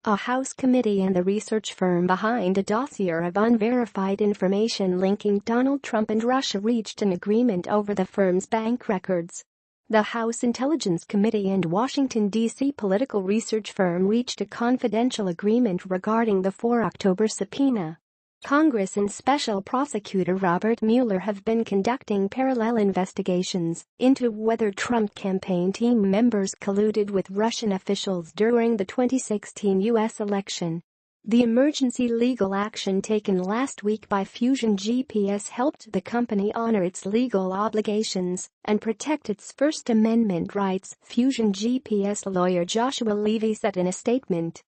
A House committee and the research firm behind a dossier of unverified information linking Donald Trump and Russia reached an agreement over the firm's bank records. The House Intelligence Committee and Washington, D.C. political research firm reached a confidential agreement regarding the 4 October subpoena. Congress and Special Prosecutor Robert Mueller have been conducting parallel investigations into whether Trump campaign team members colluded with Russian officials during the 2016 U.S. election. The emergency legal action taken last week by Fusion GPS helped the company honor its legal obligations and protect its First Amendment rights, Fusion GPS lawyer Joshua Levy said in a statement.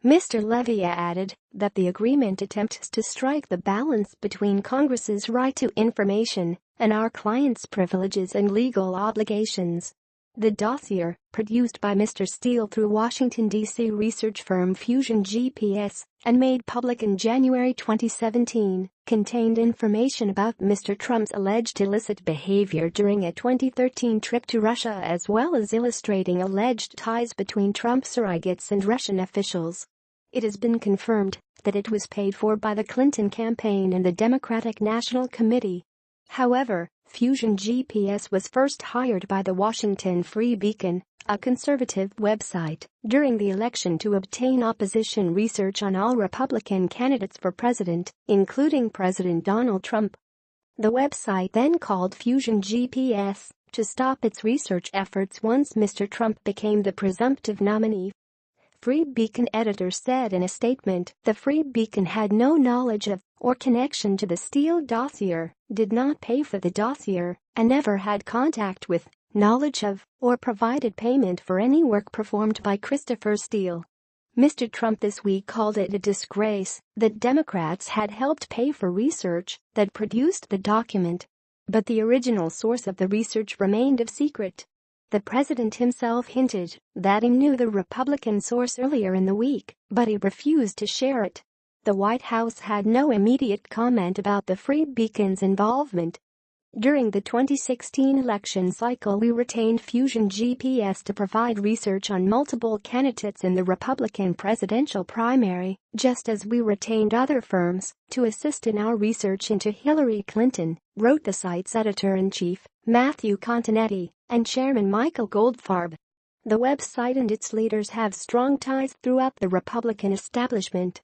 Mr. Levy added that the agreement attempts to strike the balance between Congress's right to information and our clients' privileges and legal obligations. The dossier, produced by Mr. Steele through Washington, D.C. research firm Fusion GPS and made public in January 2017, contained information about Mr. Trump's alleged illicit behavior during a 2013 trip to Russia as well as illustrating alleged ties between Trump surrogates and Russian officials. It has been confirmed that it was paid for by the Clinton campaign and the Democratic National Committee. However, Fusion GPS was first hired by the Washington Free Beacon, a conservative website, during the election to obtain opposition research on all Republican candidates for president, including President Donald Trump. The website then called Fusion GPS to stop its research efforts once Mr. Trump became the presumptive nominee. Free Beacon editor said in a statement, the Free Beacon had no knowledge of or connection to the Steele dossier, did not pay for the dossier, and never had contact with, knowledge of, or provided payment for any work performed by Christopher Steele. Mr. Trump this week called it a disgrace that Democrats had helped pay for research that produced the document. But the original source of the research remained a secret. The president himself hinted that he knew the Republican source earlier in the week, but he refused to share it. The White House had no immediate comment about the Free Beacon's involvement. During the 2016 election cycle, we retained Fusion GPS to provide research on multiple candidates in the Republican presidential primary, just as we retained other firms to assist in our research into Hillary Clinton, wrote the site's editor-in-chief, Matthew Continetti, and chairman Michael Goldfarb. The website and its leaders have strong ties throughout the Republican establishment.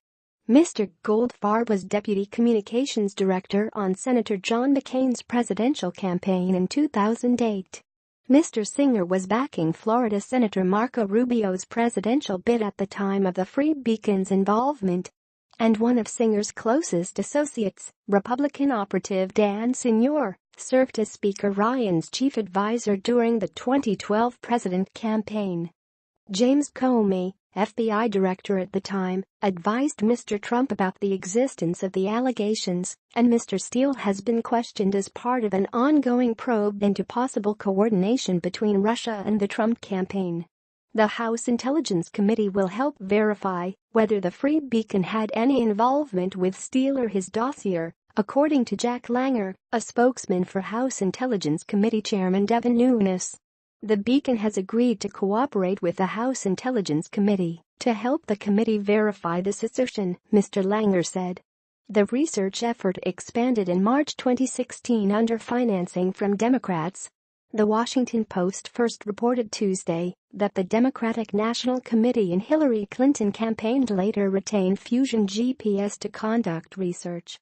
Mr. Goldfarb was Deputy Communications Director on Senator John McCain's presidential campaign in 2008. Mr. Singer was backing Florida Senator Marco Rubio's presidential bid at the time of the Free Beacon's involvement. And one of Singer's closest associates, Republican operative Dan Senior, served as Speaker Ryan's chief advisor during the 2012 president campaign. James Comey, FBI director at the time, advised Mr. Trump about the existence of the allegations, and Mr. Steele has been questioned as part of an ongoing probe into possible coordination between Russia and the Trump campaign. The House Intelligence Committee will help verify whether the Free Beacon had any involvement with Steele or his dossier, according to Jack Langer, a spokesman for House Intelligence Committee Chairman Devin Nunes. The Beacon has agreed to cooperate with the House Intelligence Committee to help the committee verify this assertion, Mr. Langer said. The research effort expanded in March 2016 under financing from Democrats. The Washington Post first reported Tuesday that the Democratic National Committee and Hillary Clinton campaign later retained Fusion GPS to conduct research.